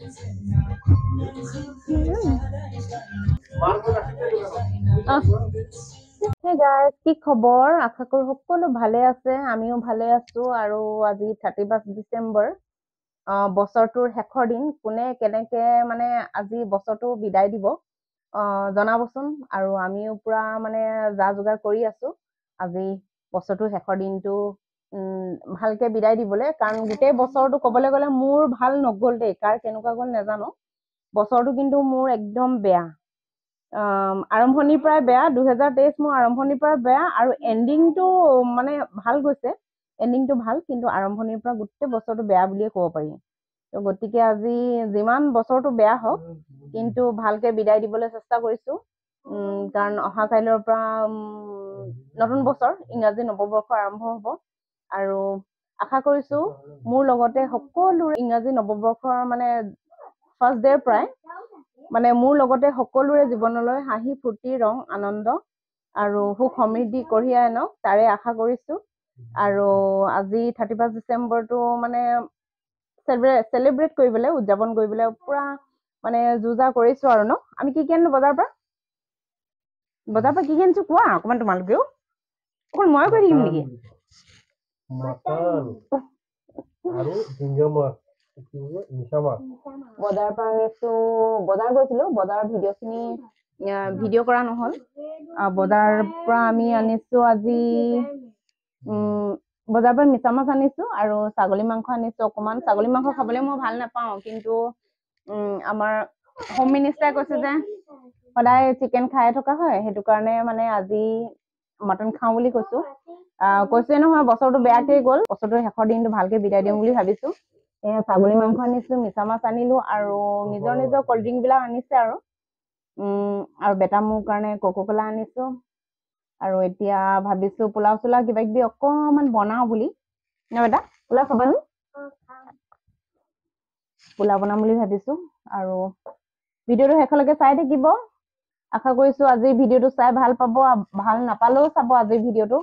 Hey guys, কি খবৰ? আশা কৰো সকলো ভালে আছে, আমিও ভালে আছো। আৰু আজি 31 ডিচেম্বৰ, বছৰটোৰ শেষৰ দিন। কোনে কেনেকে মানে আজি বছৰটো বিদায় দিব জনাবচোন। আৰু আমিও পুৰা মানে যা যোগাৰ কৰি আছো আজি বছৰটোৰ শেষৰ দিনটো ভালকে বিদায় দিবলৈ। কাৰণ গোটেই বছৰটো ক'বলৈ গ'লে মোৰ ভাল নগ'ল দেই, কাৰ কেনেকুৱা গ'ল নাজানো। বছৰটো কিন্তু মোৰ একদম বেয়া। আৰম্ভণিৰ পৰাই বেয়া। 2023 মোৰ আৰম্ভণিৰ পৰা বেয়া, আৰু এণ্ডিংটো মানে ভাল গৈছে। এণ্ডিংটো ভাল, কিন্তু আৰম্ভণিৰ পৰা গোটেই বছৰটো বেয়া বুলিয়ে ক'ব পাৰি। তো গতিকে আজি যিমান বছৰটো বেয়া হওক, কিন্তু ভালকে বিদায় দিবলৈ চেষ্টা কৰিছো। কাৰণ অহা কাইলৈৰ পৰা নতুন বছৰ, ইংৰাজী নৱবৰ্ষ আৰম্ভ হ'ব। আৰু আশা কৰিছো মোৰ লগতে সকলো ইংৰাজী নৱবৰ্ষৰ মানে ফাৰ্ষ্ট ডেৰ পৰাই মানে মোৰ লগতে সকলোৰে জীৱনলৈ হাঁহি ফূৰ্তি ৰং আনন্দ আৰু সুখ সমৃদ্ধি কঢ়িয়াই আনক, তাৰে আশা কৰিছো। আৰু আজি 31 ডিচেম্বৰটো মানে চেলিব্ৰেট কৰিবলৈ, উদযাপন কৰিবলৈ পুৰা মানে যুঁজা কৰিছো আৰু ন। আমি কি আনিলো বজাৰৰ পৰা কি আনিছো কোৱা অকমান তোমালোকেও। অকল মই কৈ থাকিম নেকি? বজাৰৰ পৰা আনিছো, বজাৰ গৈছিলো, বজাৰৰ ভিডিঅ' কৰা নহল। বজাৰৰ পৰা আমি আনিছো আজি বজাৰৰ পৰা মিছা মাছ আনিছো আৰু ছাগলী মাংস আনিছো অকমান। ছাগলী মাংস খাবলৈ মই ভাল নাপাওঁ, কিন্তু আমাৰ হোম মিনিষ্টাৰে কৈছে যে সদায় চিকেন খাই থকা হয়, সেইটো কাৰণে মানে আজি মটন খাওঁ বুলি কৈছো। কৈছোৱে নহয় বছৰটো বেয়াকে গ'ল, বছৰটোৰ শেষৰ দিনটো ভালকে বিদায় দিম বুলি ভাবিছো। ছাগলী মাংস আনিছো, মিছা মাছ আনিলো, আৰু নিজৰ নিজৰ কল্ড ড্ৰিংক বিলাক আনিছে। আৰু বেটা মোৰ কাৰণে কোকো-কোলা আনিছো। আৰু এতিয়া ভাবিছো পোলাও চোলাও কিবা কিবি অকমান বনাও বুলি। ন বেটা, পোলাও খাবানো? পোলাও বনাম বুলি ভাবিছো। আৰু ভিডিঅ'টো শেষলৈকে চাই থাকিব। আশা কৰিছো আজিৰ ভিডিঅ'টো চাই ভাল পাব, ভাল নাপালেও চাব আজিৰ ভিডিঅ'টো।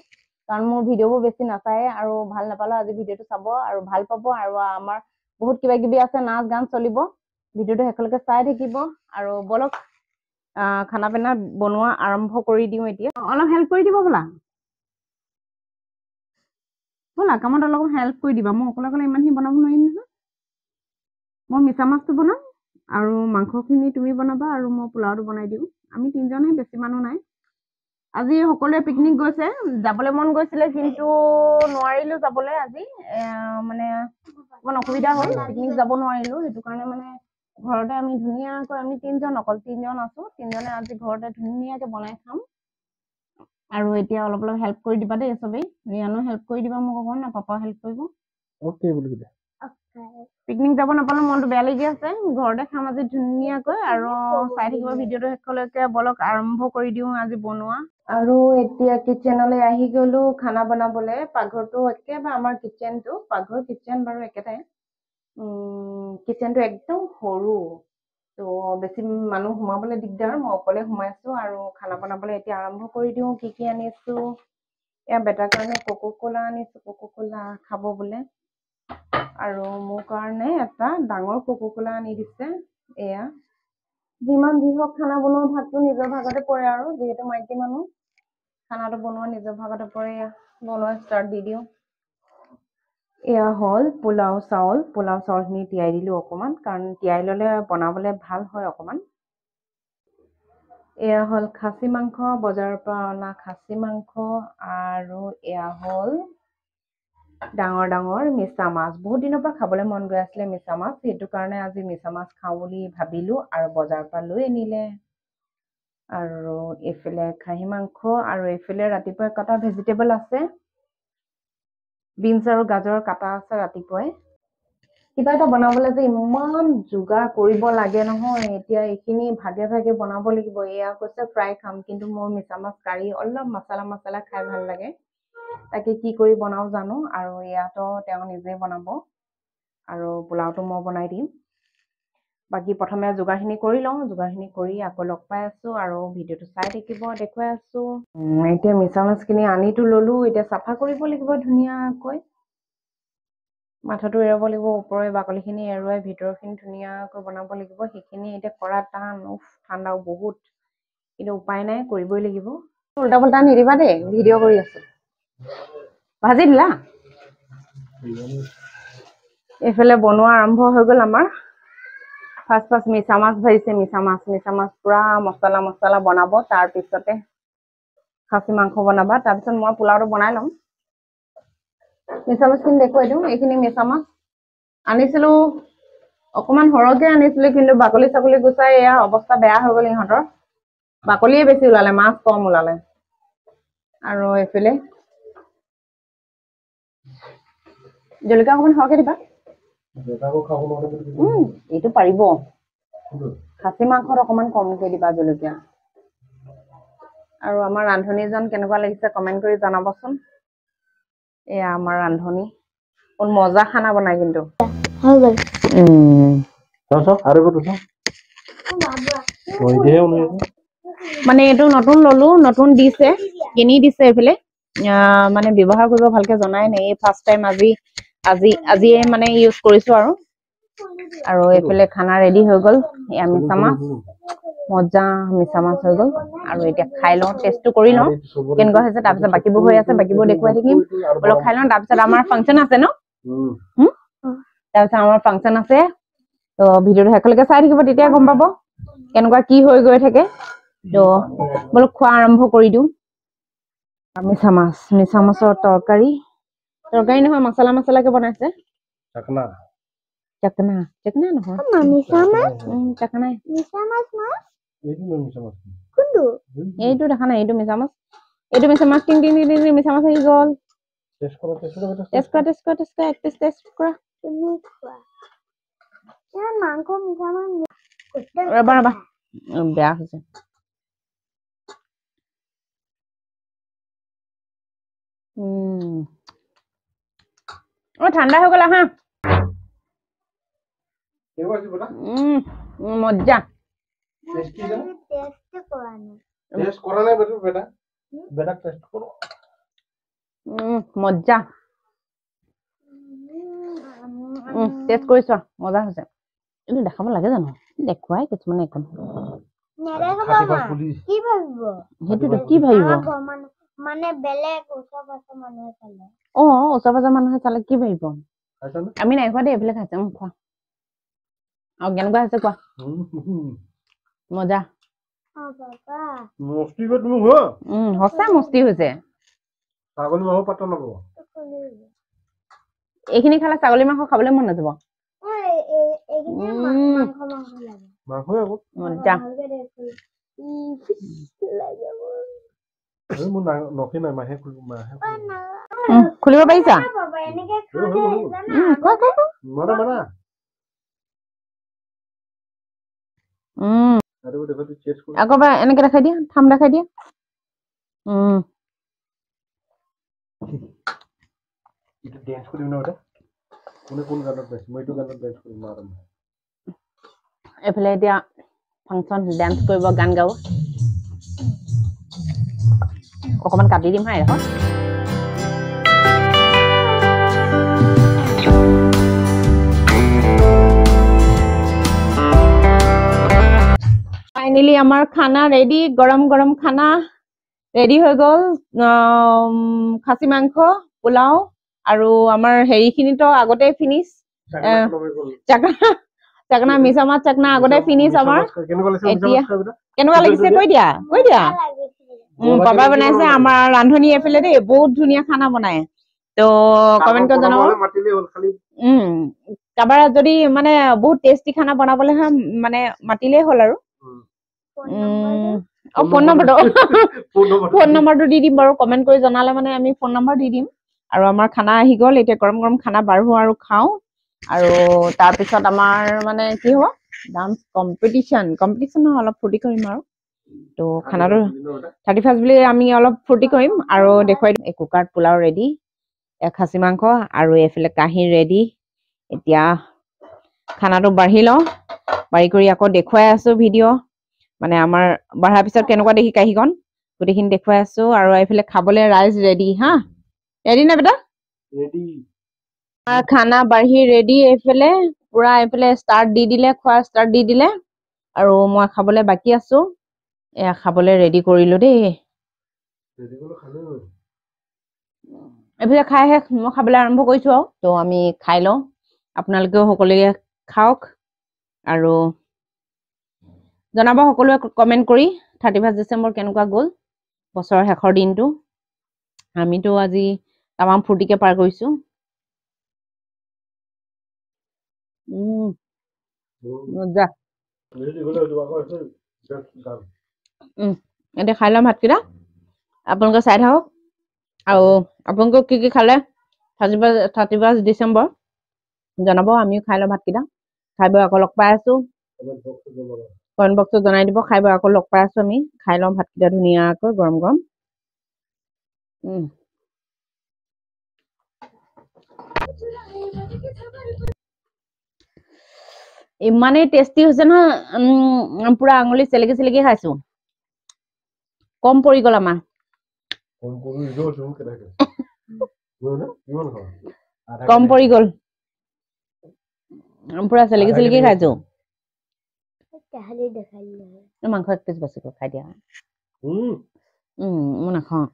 কাৰণ মোৰ ভিডিঅ'বোৰ বেছি নাচায়, আৰু ভাল নাপালেও আজি ভিডিঅ'টো চাব আৰু ভাল পাব। আৰু আমাৰ বহুত কিবা কিবি আছে, নাচ গান চলিব। ভিডিঅ'টো শেষলৈকে চাই থাকিব। আৰু বলক খানা পিনা বনোৱা আৰম্ভ কৰি দিওঁ এতিয়া। অলপ হেল্প কৰি দিব ব'লা। কামত অলপ হেল্প কৰি দিবা। মই অকলে অকলে ইমানখিনি বনাব নোৱাৰিম নহয়। মই মিছা মাছটো বনাম, আৰু মাংসখিনি তুমি বনাবা, আৰু মই পোলাওটো বনাই দিওঁ। আমি তিনিজনে, বেছি মানুহ নাই। আজি সকলোৱে পিকনিক গৈছে, যাবলৈ মন গৈছিলে, কিন্তু নোৱাৰিলো যাবলৈ আজি। মানে অকমান অসুবিধা হ'ল, পিকনিক যাব নোৱাৰিলো। সেইটো কাৰণে মানে ঘৰতে আমি ধুনীয়াকৈ, আমি অকল তিনজন আছো, তিনজনে আজি ঘৰতে ধুনীয়াকে বনাই খাম। আৰু এতিয়া অলপ অলপ হেল্প কৰি দিবা দেই চবেই। ৰিয়ানো হেল্প কৰি দিবা মোক অকণ, পাপাও হেল্প কৰিব। পিকনিক যাব নাপালো, মনটো বেয়া লাগি আছে। ঘৰতে খাম আজি ধুনীয়াকৈ। আৰু চাই থাকিব ভিডিঅ'টো শেষলৈকে। বলক আৰম্ভ কৰি দিওঁ আজি বনোৱা। আৰু এতিয়া কিচেনলৈ আহি গলো খানা বনাবলৈ। পাকঘৰটো একেবাৰে আমাৰ কিচেনটো, পাকঘৰ কিচেন বাৰু একেটাই। কিচেনটো একদম সৰু, তো বেছি মানুহ সোমাবলৈ দিগদাৰ। মই অকলে সোমাইছো। আৰু খানা বনাবলৈ এতিয়া আৰম্ভ কৰি দিওঁ। কি কি আনিছো, এয়া বেটাৰ কাৰণে কোকো-কোলা আনিছো, কোকো-কোলা খাব বোলে। আৰু মোৰ কাৰণে এটা ডাঙৰ কোকো-কোলা আনি দিছে। এয়া যিমান যি হওক, খানা বনোৱা ভাগটো নিজৰ ভাগতে পৰে, আৰু যিহেতু মাইকী মানুহ খানাটো বনোৱা নিজৰ ভাগতে পৰে। বনোৱা ষ্টাৰ্ট দি দিওঁ। এয়া হ'ল পোলাও চাউল। পোলাও চাউলখিনি তিয়াই দিলো অকমান, কাৰণ তিয়াই ললে বনাবলে ভাল হয় অকমান। এয়া হ'ল খাচী মাংস, বজাৰৰ পৰা অনা খাচী মাংস। আৰু এয়া হ'ল ডাঙৰ ডাঙৰ মিছা মাছ। বহুত দিনৰ পৰা খাবলৈ মন গৈ আছিলে মিছা মাছ, সেইটো কাৰণে আজি মিছা মাছ খাওঁ বুলি ভাবিলো, আৰু বজাৰৰ পৰা লৈ আনিলে। আৰু এইফালে খাহী মাংস, আৰু এইফালে ৰাতিপুৱা কটা ভেজিটেবল আছে। বিনছ আৰু গাজৰ কাটা আছে ৰাতিপুৱাই। কিবা এটা বনাবলৈ যে ইমান যোগাৰ কৰিব লাগে নহয়। এতিয়া এইখিনি ভাগে ভাগে বনাব লাগিব। এয়া কৈছে ফ্ৰাই খাম, কিন্তু মোৰ মিছা মাছ কাৰি অলপ মছলা খাই ভাল লাগে। তাকে কি কৰি বনাও জানো। আৰু ইয়াতো তেওঁ নিজে বনাব, আৰু পোলাওটো মই বনাই দিম। বাকী প্ৰথমে যোগাৰখিনি কৰি লওঁ। যোগাৰখিনি কৰি আকৌ লগ পাই আছো, আৰু ভিডিঅ'টো চাই থাকিব, দেখুৱাই আছো। এতিয়া মিছা মাছখিনি আনিতো ললো, এতিয়া চাফা কৰিব লাগিব ধুনীয়াকৈ। মাথাটো এৰাব লাগিব, ওপৰৰ বাকলিখিনি এৰুৱাই ভিতৰখিনি ধুনীয়াকৈ বনাব লাগিব। সেইখিনি এতিয়া কৰা টান, ঠাণ্ডাও বহুত, কিন্তু উপায় নাই, কৰিবই লাগিব। উল্টা পুল্টা নিদিবা দেই, ভিডিঅ' কৰি আছো। ভাজি দিলা? এইফালে বনোৱা আৰম্ভ হৈ গ'ল আমাৰ। ফাৰ্ষ্ট মিছা মাছ ভাজিছে, মিছা মাছ পুৰা মছলা বনাব, তাৰপিছতে খাচী মাংস বনাবা, তাৰপিছত মই পোলাওটো বনাই ল'ম। মিছা মাছখিনি দেখুৱাই দিওঁ। এইখিনি মিছা মাছ আনিছিলো, অকমান সৰহকে আনিছিলো, কিন্তু বাকলি চাকলি গুচাই এয়া অৱস্থা বেয়া হৈ গ'ল ইহঁতৰ। বাকলিয়ে বেছি ওলালে, মাছ কম ওলালে। আৰু এইফালে জলকীয়া অকমান সৰহকে দিবা। এইটো পাৰিব। খাচী মাংসত অকমান কমকে দিবা জলকীয়া। আৰু আমাৰ ৰান্ধনীজন কেনেকুৱা লাগিছে কমেন্ট কৰি জনাবচোন। এয়া আমাৰ ৰান্ধনী, কোন মজা খানা বনাই কিন্তু। মানে এইটো নতুন ললো, নতুন দিছে, কিনি দিছে এইফালে। মানে ব্যৱহাৰ কৰিব ভালকে জনাই নাই, এই ফাৰ্ষ্ট টাইম আজিয়ে মানে ইউজ কৰিছো আৰু এইফালে খানা ৰেডি হৈ গ'ল। এয়া মিছা মাছ, মজা মিছা মাছ হৈ গ'ল। আৰু এতিয়া খাই লওঁ, টেষ্টটো কৰি লওঁ কেনেকুৱা হৈছে, তাৰপিছত বাকীবোৰ হৈ আছে, বাকীবোৰ দেখুৱাই থাকিম। অলপ খাই লওঁ, তাৰপিছত আমাৰ ফাংচন আছে ন, তাৰপিছত আমাৰ ফাংচন আছে, ত ভিডিঅ'টো শেষলৈকে চাই থাকিব, তেতিয়া গম পাব কেনেকুৱা কি হৈ গৈ থাকে। ত বোলো খোৱা আৰম্ভ কৰি দিওঁ। মিছা মাছৰ তৰকাৰী নহয়, মছলাকে বনাইছে। চাকনা নহয়, এইটো দেখা নাই, এইটো মিছা মাছ, মিছা মাছ মিছা মাছ আহি গ'ল। টেষ্ট কৰা। ৰবা বেয়া হৈছে। ঠাণ্ডা হৈ গ'ল, আহা। মজ্জা। মজ্জা। টেষ্ট কৰিছ, মজা হৈছে। এইটো দেখাব লাগে জানো? দেখুৱাই কিছুমানে একো সেইটোতো কি ভাবিব? মানে বেলেগ ওচৰ পাজৰ মানুহে চালে কি ভাবিব? আমি নাই খোৱা দেই, এইফালে খাইছে। খোৱা আৰু কেনেকুৱা হৈছে কোৱা? মজা। সঁচা মস্তি হৈছে। এইখিনি খালে ছাগলী মাংস খাবলৈ মন নাযাব। মজা। খুলিব পাৰিছা? আকৌ এবাৰ এনেকে দেখাই দিয়া, থাম দেখাই দিয়া। এইফালে এতিয়া ফাংচন, ডান্স কৰিব, গান গাব। অকমান কাটি দিম হা এখন। ফাইনেলি আমাৰ খানা ৰেডি, গৰম গৰম খানা ৰেডি হৈ গ'ল। খাচী মাংস, পোলাও আৰু আমাৰ হেৰিখিনিতো আগতে ফিনিছ। চাকনা মিছা মাছ চাকনা আগতে ফিনিছ আমাৰ। এতিয়া কেনেকুৱা লাগিছে কৈ দিয়া। পাপাই বনাইছে, আমাৰ ৰান্ধনী এইফালে দেই, বহুত ধুনীয়া খানা বনাই। ত কমেন্ট কৰি জনাব। কাৰোবাৰ যদি মানে বহুত টেষ্টি খানা বনাবলৈ হয়, মানে মাতিলেই হ'ল আৰু। ফোন নম্বৰটো দি দিম বাৰু, কমেন্ট কৰি জনালে মানে আমি ফোন নম্বৰ দি দিম। আৰু আমাৰ খানা আহি গ'ল, এতিয়া গৰম গৰম খানা বাঢ়ো আৰু খাওঁ। আৰু তাৰপিছত আমাৰ মানে কি হ'ব, ডান্স কম্পিটিশ্যন নহয়, অলপ ফূৰ্তি কৰিম আৰু। ত খানাটো 31st বুলি আমি অলপ ফূৰ্তি কৰিম আৰু দেখুৱাই দিম। কুকাৰত পোলাও ৰেডি, খাচী মাংস আৰু এইফালে কাঁহী ৰেডি। এতিয়া খানাটো বাঢ়ি লওঁ, বাঢ়ি কৰি আকৌ দেখুৱাই আছো ভিডিঅ'। মানে আমাৰ বাঢ়াৰ পিছত কেনেকুৱা দেখি কাঁহীখন, গোটেইখিনি দেখুৱাই আছো। আৰু এইফালে খাবলৈ ৰাইজ ৰেডি হা। ৰেডি নে বেটা? ৰেডি। খানা বাঢ়ি ৰেডি এইফালে পুৰা এইফালে ষ্টাৰ্ট দি দিলে খোৱা ষ্টাৰ্ট দি দিলে আৰু মই খাবলৈ বাকী আছো এয়া খাবলৈ ৰেডি কৰিলো দেই এইফালে খাই শেষ মই খাবলৈ আৰম্ভ কৰিছো আৰু তো আমি খাই লওঁ আপোনালোকেও সকলোৱে খাওক আৰু জনাব সকলোৱে কমেণ্ট কৰি 31 ডিচেম্বৰ কেনেকুৱা গ'ল বছৰৰ শেষৰ দিনটো আমিতো আজি তামাম ফূৰ্তিকে পাৰ কৰিছো মজা এতিয়া খাই লম ভাতকেইটা আপোনালোকে চাই থাকক আৰু আপোনালোকক কি খালে 31 ডিচেম্বৰ জনাব আমিও খাই লওঁ ভাতকেইটা খাই বৈ আকৌ লগ পাই আছো কমেণ্ট বক্সত জনাই দিব খাই বৈ আকৌ লগ পাই আছো আমি খাই লওঁ ভাতকেইটা ধুনীয়াকৈ গৰম গৰম ইমানেই টেষ্টি হৈছে নহয় পুৰা আঙুলি চেলেকি চেলেকি খাইছো কম পৰি গ'ল আমাৰ কম পৰি গ'ল পুৰা চেলেকি চেলেকি খাইছো মাংস এক পিচ বাচিব খাই দিয়া মই নাখাওঁ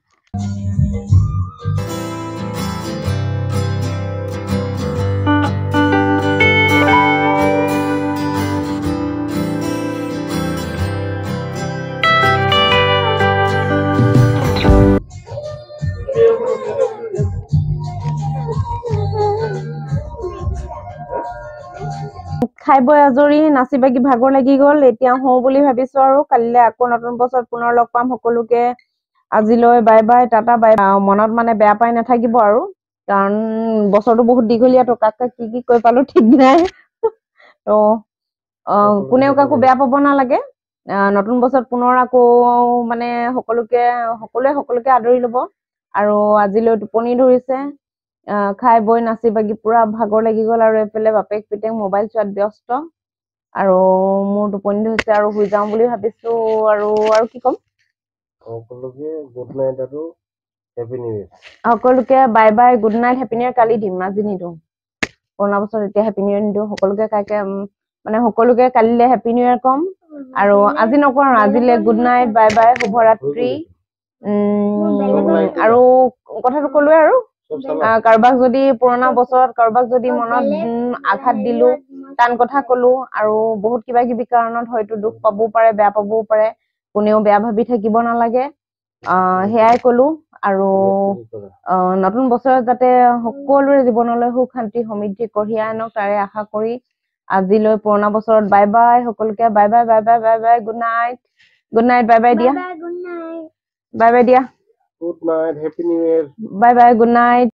খাই বৈ আজৰি নাচি বাগি ভাগৰ লাগি গ'ল এতিয়া হওঁ বুলি ভাবিছো আৰু কালিলৈ আকৌ নতুন বছৰত পুনৰ লগ পাম সকলোকে আজিলৈ বাই বাই টাটা বাই মনত মানে বেয়া পাই নাথাকিব আৰু কাৰণ বছৰটো বহুত দীঘলীয়া তো কাক কি কি কৈ পালো ঠিক নাই তো কোনেও কাকো বেয়া পাব নালাগে নতুন বছৰত পুনৰ আকৌ মানে সকলোকে আদৰি ল'ব আৰু আজিলৈ টোপনি ধৰিছে খাই বৈ নাচি বাগি পুৰা ভাগৰ লাগি গ'ল আৰু এইফালে বাপেক পিতেক মোবাইল চোৱাত ব্যস্ত আৰু মোৰ টোপনি ধৰিছে আৰু শুই যাওঁ বুলি ভাবিছো আৰু কি ক'ম সকলোকে গুড নাইট আৰু হেপী নিউ ইয়াৰ সকলোকে bye bye good night happy new year কালি দিম আজি নিদিওঁ পুৰণা বছৰ এতিয়া হেপী নিউ ইয়াৰ নিদিওঁ সকলোকে মানে সকলোকে কালিলৈ হেপী নিউ ইয়াৰ ক'ম আৰু আজি নকওঁ আজিলৈ গুড নাইট বাই বাই শুভৰাত্ৰি আৰু কথাটো ক'লোৱে আৰু কাৰোবাক যদি পুৰণা বছৰত কাৰোবাক যদি মনত আঘাত দিলো টান কথা ক'লো আৰু বহুত কিবা কিবি কাৰণত হয়তো দুখ পাবও পাৰে বেয়া পাবও পাৰে কোনেও বেয়া ভাবি থাকিব নালাগে সেয়াই ক'লো আৰু নতুন বছৰত যাতে সকলোৰে জীৱনলৈ সুখ শান্তি সমৃদ্ধি কঢ়িয়াই আনক তাৰে আশা কৰি আজিলৈ পুৰণা বছৰত বাই বাই সকলোকে bye bye bye bye bye bye good night bye bye দিয়া বাই বাই দিয়া গুড নাইট হেপী নিউ ইয়াৰ বাই বাই গুড নাইট